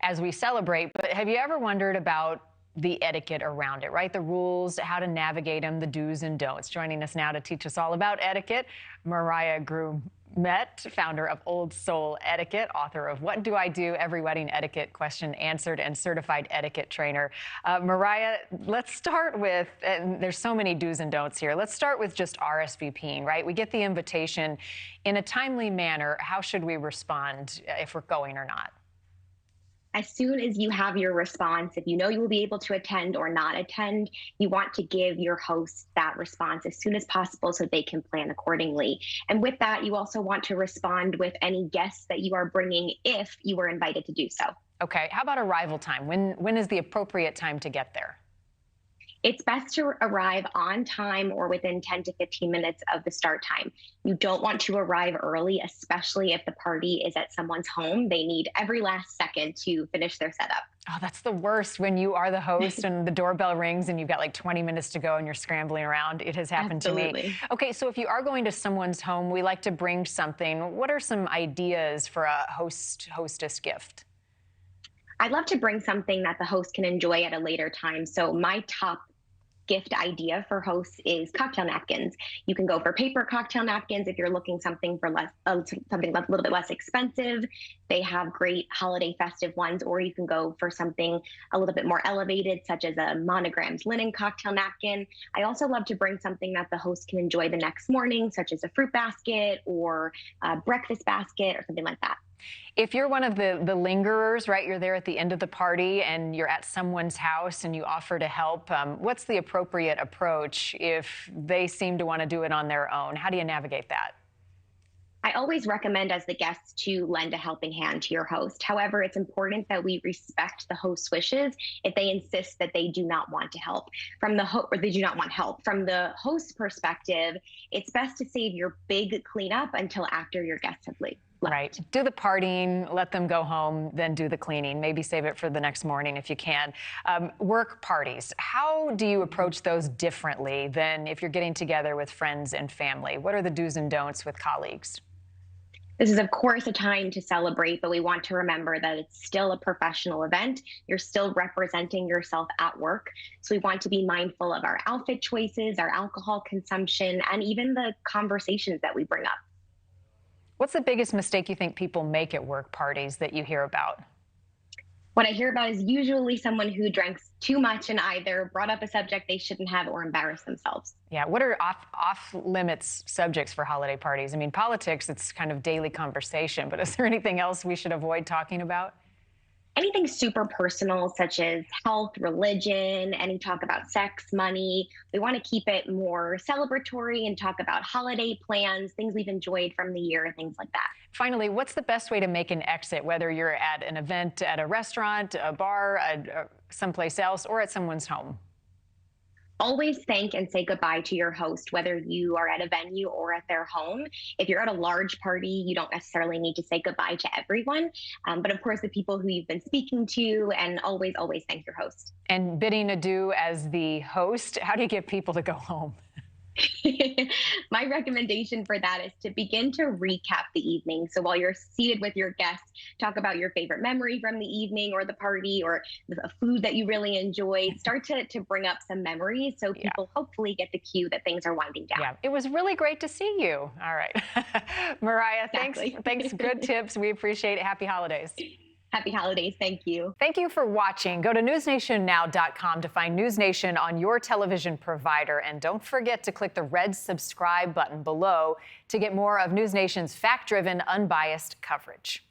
as we celebrate. But have you ever wondered about the etiquette around it, right? The rules, how to navigate them, the do's and don'ts. Joining us now to teach us all about etiquette, Mariah Grumet, founder of Old Soul Etiquette, author of What Do I Do? Every Wedding Etiquette Question Answered, and certified etiquette trainer. Mariah, let's start with, and there's so many do's and don'ts here. Let's start with just RSVPing, right? We get the invitation in a timely manner. How should we respond if we're going or not? As soon as you have your response, if you know you will be able to attend or not attend, you want to give your host that response as soon as possible so they can plan accordingly. And with that, you also want to respond with any guests that you are bringing if you were invited to do so. Okay, how about arrival time? When is the appropriate time to get there? It's best to arrive on time or within 10 to 15 minutes of the start time. You don't want to arrive early, especially if the party is at someone's home. They need every last second to finish their setup. Oh, that's the worst when you are the host and the doorbell rings and you've got like 20 minutes to go and you're scrambling around. It has happened to me. Okay, so if you are going to someone's home, we like to bring something. What are some ideas for a hostess gift? I'd love to bring something that the host can enjoy at a later time. So my top gift idea for hosts is cocktail napkins. You can go for paper cocktail napkins if you're looking something for something a little bit less expensive. They have great holiday festive ones, or you can go for something a little bit more elevated, such as a monogrammed linen cocktail napkin. I also love to bring something that the host can enjoy the next morning, such as a fruit basket or a breakfast basket or something like that. If you're one of the lingerers, right, you're there at the end of the party and you're at someone's house and you offer to help, what's the appropriate approach if they seem to want to do it on their own? How do you navigate that? I always recommend as the guest to lend a helping hand to your host. However, it's important that we respect the host's wishes if they insist that they do not want to help. Or they do not want help. From the host's perspective, it's best to save your big cleanup until after your guests have left. Right. Do the partying, let them go home, then do the cleaning. Maybe save it for the next morning if you can. Work parties. How do you approach those differently than if you're getting together with friends and family? What are the do's and don'ts with colleagues? This is, of course, a time to celebrate, but we want to remember that it's still a professional event. You're still representing yourself at work. So we want to be mindful of our outfit choices, our alcohol consumption, and even the conversations that we bring up. What's the biggest mistake you think people make at work parties that you hear about? What I hear about is usually someone who drank too much and either brought up a subject they shouldn't have or embarrassed themselves. Yeah, what are off-limits subjects for holiday parties? I mean, politics, it's kind of daily conversation, but is there anything else we should avoid talking about? Anything super personal, such as health, religion, any talk about sex, money. We want to keep it more celebratory and talk about holiday plans, things we've enjoyed from the year, things like that. Finally, what's the best way to make an exit, whether you're at an event at a restaurant, a bar, someplace else, or at someone's home? Always thank and say goodbye to your host, whether you are at a venue or at their home. If you're at a large party, you don't necessarily need to say goodbye to everyone. But of course, the people who you've been speaking to, and always thank your host. And bidding adieu as the host, how do you get people to go home? My recommendation for that is to begin to recap the evening. So while you're seated with your guests, talk about your favorite memory from the evening or the party or the food that you really enjoyed. Start to bring up some memories so people hopefully get the cue that things are winding down. Yeah, it was really great to see you. All right. Mariah, Exactly. Thanks. Good tips. We appreciate it. Happy holidays. Happy holidays. Thank you. Thank you for watching. Go to newsnationnow.com to find NewsNation on your television provider. And don't forget to click the red subscribe button below to get more of NewsNation's fact-driven, unbiased coverage.